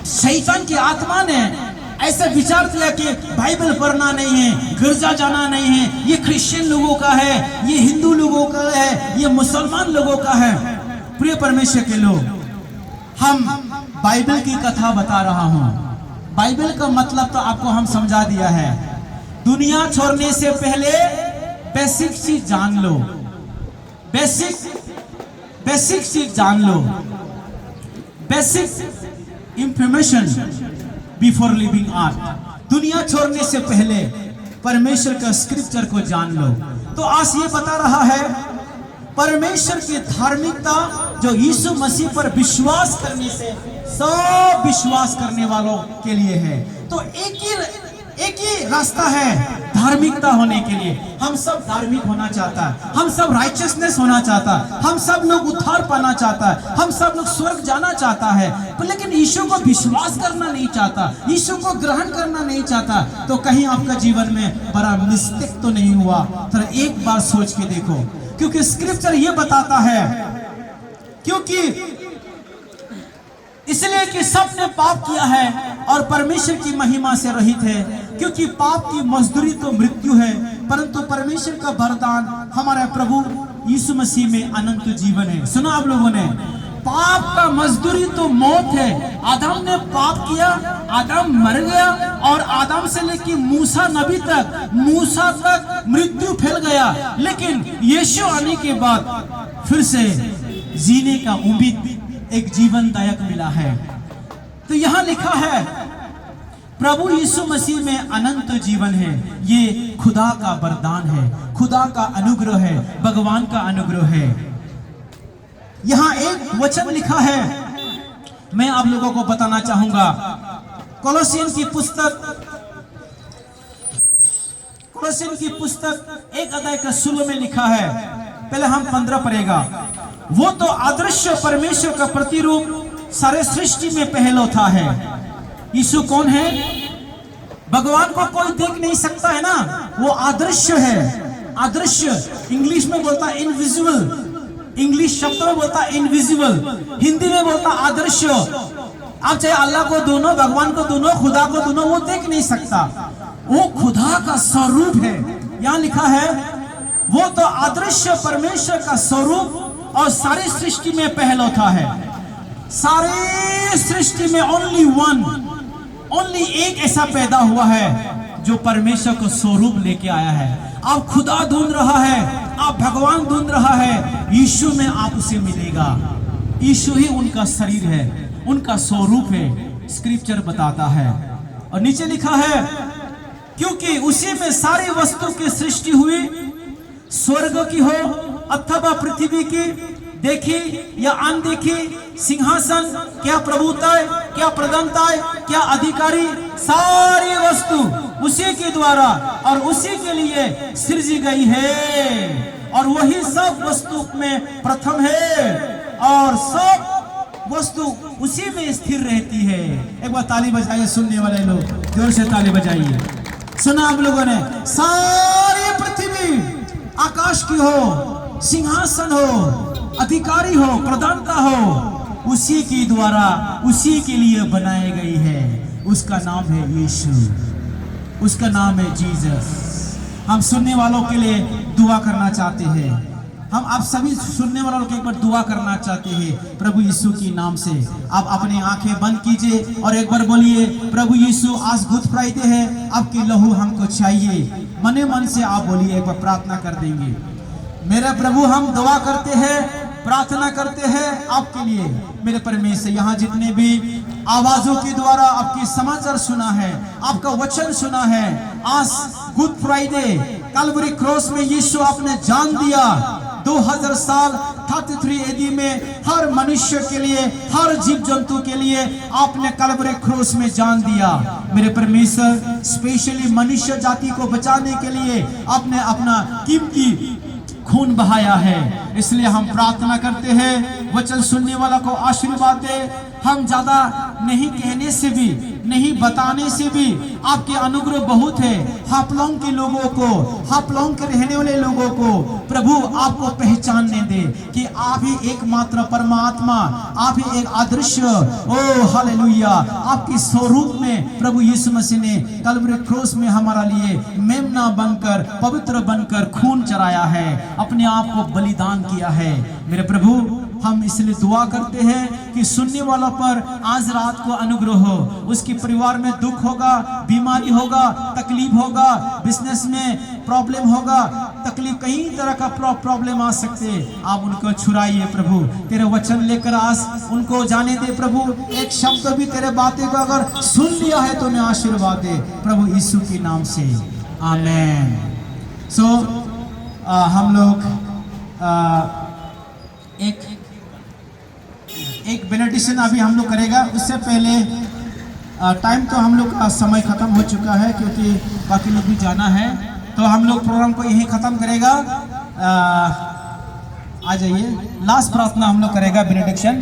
शैतान की आत्मा ने ऐसा विचार किया कि बाइबल पढ़ना नहीं है, गिरजा जाना नहीं है, ये क्रिश्चियन लोगों का है, ये हिंदू लोगों का है, ये मुसलमान लोगों का है। प्रिय परमेश्वर के लोग, हम बाइबल की कथा बता रहा हूं। बाइबल का मतलब तो आपको हम समझा दिया है। दुनिया छोड़ने से पहले बेसिक चीज जान लो, बेसिक चीज जान लो, बेसिक इंफॉर्मेशन बिफोर लिविंग अर्थ। दुनिया छोड़ने से पहले परमेश्वर का स्क्रिप्चर को जान लो। तो आज ये बता रहा है परमेश्वर की धार्मिकता जो यीशु मसीह पर विश्वास करने से सब विश्वास करने वालों के लिए है। तो एक ही रास्ता है धार्मिकता होने के लिए। हम सब धार्मिक होना चाहता है, हम सब राइचियसनेस होना चाहता है, हम सब लोग उद्धार पाना चाहता है, हम सब लोग स्वर्ग जाना चाहता है, लेकिन यीशु को विश्वास करना नहीं चाहता, यीशु को ग्रहण करना नहीं चाहता। तो कहीं आपका जीवन में बड़ा मिस्टेक तो नहीं हुआ? तो एक बार सोच के देखो, क्योंकि स्क्रिप्चर ये बताता है, क्योंकि इसलिए कि सबने पाप किया है और परमेश्वर की महिमा से रहित है। क्योंकि पाप की मजदूरी तो मृत्यु है, परंतु परमेश्वर का वरदान हमारे प्रभु यीशु मसीह में अनंत जीवन है। सुना आप लोगों ने? पाप का मजदूरी तो मौत है। आदम ने पाप किया, आदम मर गया, और आदम से लेकर मूसा नबी तक, मूसा तक मृत्यु फैल गया। लेकिन यीशु आने के बाद फिर से जीने का उम्मीद, एक जीवनदायक मिला है। तो यहां लिखा है प्रभु यीशु मसीह में अनंत जीवन है। ये खुदा का वरदान है, खुदा का अनुग्रह है, भगवान का अनुग्रह है। यहां एक वचन लिखा है, मैं आप लोगों को बताना चाहूंगा। कोलोसियन की पुस्तक 1 अध्याय का शुरू में लिखा है, पहले हम 15 पढ़ेगा। वो तो अदृश्य परमेश्वर का प्रतिरूप सारे सृष्टि में पहलौठा है। यीशु कौन है? भगवान को कोई देख नहीं सकता है ना, वो अदृश्य है। अदृश्य इंग्लिश में बोलता है इनविजिबल, इंग्लिश शब्द में बोलता है इनविजिबल, हिंदी में बोलता अदृश्य। आप चाहे अल्लाह को दोनों, भगवान को दोनों, खुदा को दोनों, वो देख नहीं सकता। वो खुदा का स्वरूप है। यहां लिखा है वो तो अदृश्य परमेश्वर का स्वरूप और सारी सृष्टि में पहलौठा है। सारे सृष्टि में ओनली एक ऐसा पैदा हुआ है जो परमेश्वर को स्वरूप लेके आया है। आप खुदा ढूंढ रहा है, आप भगवान ढूंढ रहा है, यीशु में आप उसे मिलेगा। यीशु ही उनका शरीर है, उनका स्वरूप है, स्क्रिप्चर बताता है। और नीचे लिखा है क्योंकि उसी में सारी वस्तु की सृष्टि हुई, स्वर्ग की हो अथवा पृथ्वी की, देखी या अनदेखी, सिंहासन, क्या प्रभुता, क्या प्रधानता, क्या अधिकारी, सारी वस्तु उसी के द्वारा और उसी के लिए सृजी गई है। और वही सब वस्तु में प्रथम है और सब वस्तु उसी में स्थिर रहती है। एक बार ताली बजाइए सुनने वाले लोग, जोर से ताली बजाइए। सुना आप लोगों ने? सारी पृथ्वी आकाश की हो, सिंहासन हो, अधिकारी हो, प्रधानता हो, उसी के द्वारा, उसी के लिए बनाई गई है। उसका नाम है यीशु, उसका नाम है जीसस। हम सुनने वालों के लिए दुआ करना चाहते हैं। हम आप सभी सुनने वालों के एक बार दुआ करना चाहते हैं प्रभु यीशु के नाम से। आप अपनी आंखें बंद कीजिए और एक बार बोलिए, प्रभु यीशु आज गुड फ्राइडे है, आपकी लहू हमको चाहिए। मने मन से आप बोलिए, एक बार प्रार्थना कर देंगे। मेरे प्रभु, हम दुआ करते हैं, प्रार्थना करते हैं आपके लिए। मेरे परमेश्वर, यहाँ जितने भी आवाजों के द्वारा आपके समाचार सुना है, आपका वचन सुना है, आज गुड फ्राइडे कलवरी क्रॉस में यीशु आपने जान दिया। 2000 साल 33 एडी में हर मनुष्य के लिए, हर जीव जंतु के लिए आपने कलवरी क्रॉस में जान दिया। मेरे परमेश्वर, स्पेशली मनुष्य जाति को बचाने के लिए आपने अपना कीमती खून बहाया है। इसलिए हम प्रार्थना करते हैं, वचन सुनने वाला को आशीर्वाद दे। हम ज्यादा नहीं कहने से भी, नहीं बताने से भी आपके अनुग्रह बहुत है। हापलॉन्ग के लोगों को, हापलॉन्ग के रहने वाले लोगों को प्रभु आपको पहचानने दे कि आप ही एकमात्र परमात्मा, आप ही एक अदृश्य, ओ हालेलुया, आपके स्वरूप में प्रभु यीशु मसीह ने कलवरी क्रूस में हमारा लिए मेमना बनकर, पवित्र बनकर खून चढ़ाया है, अपने आप को बलिदान किया है। मेरे प्रभु, हम इसलिए दुआ करते हैं कि सुनने वाला पर आज रात को अनुग्रह हो। उसके परिवार में दुख होगा, बीमारी होगा, तकलीफ होगा, बिजनेस में प्रॉब्लम होगा, तकलीफ, कई तरह का प्रॉब्लम आ सकते, आप उनको छुड़ाइए प्रभु। तेरे वचन लेकर आज उनको जाने दे प्रभु। एक शब्द भी तेरे बातें को अगर सुन लिया है तो उन्हें आशीर्वाद दे प्रभु यीशु के नाम से, आमेन। सो हम लोग एक बेनेडिक्शन अभी हम लोग करेगा। उससे पहले टाइम तो हम लोग का समय खत्म हो चुका है, क्योंकि बाकी लोग भी जाना है, तो हम लोग प्रोग्राम को यहीं खत्म करेगा। आ जाइए, लास्ट प्रार्थना हम लोग करेगा, बेनेडिक्शन।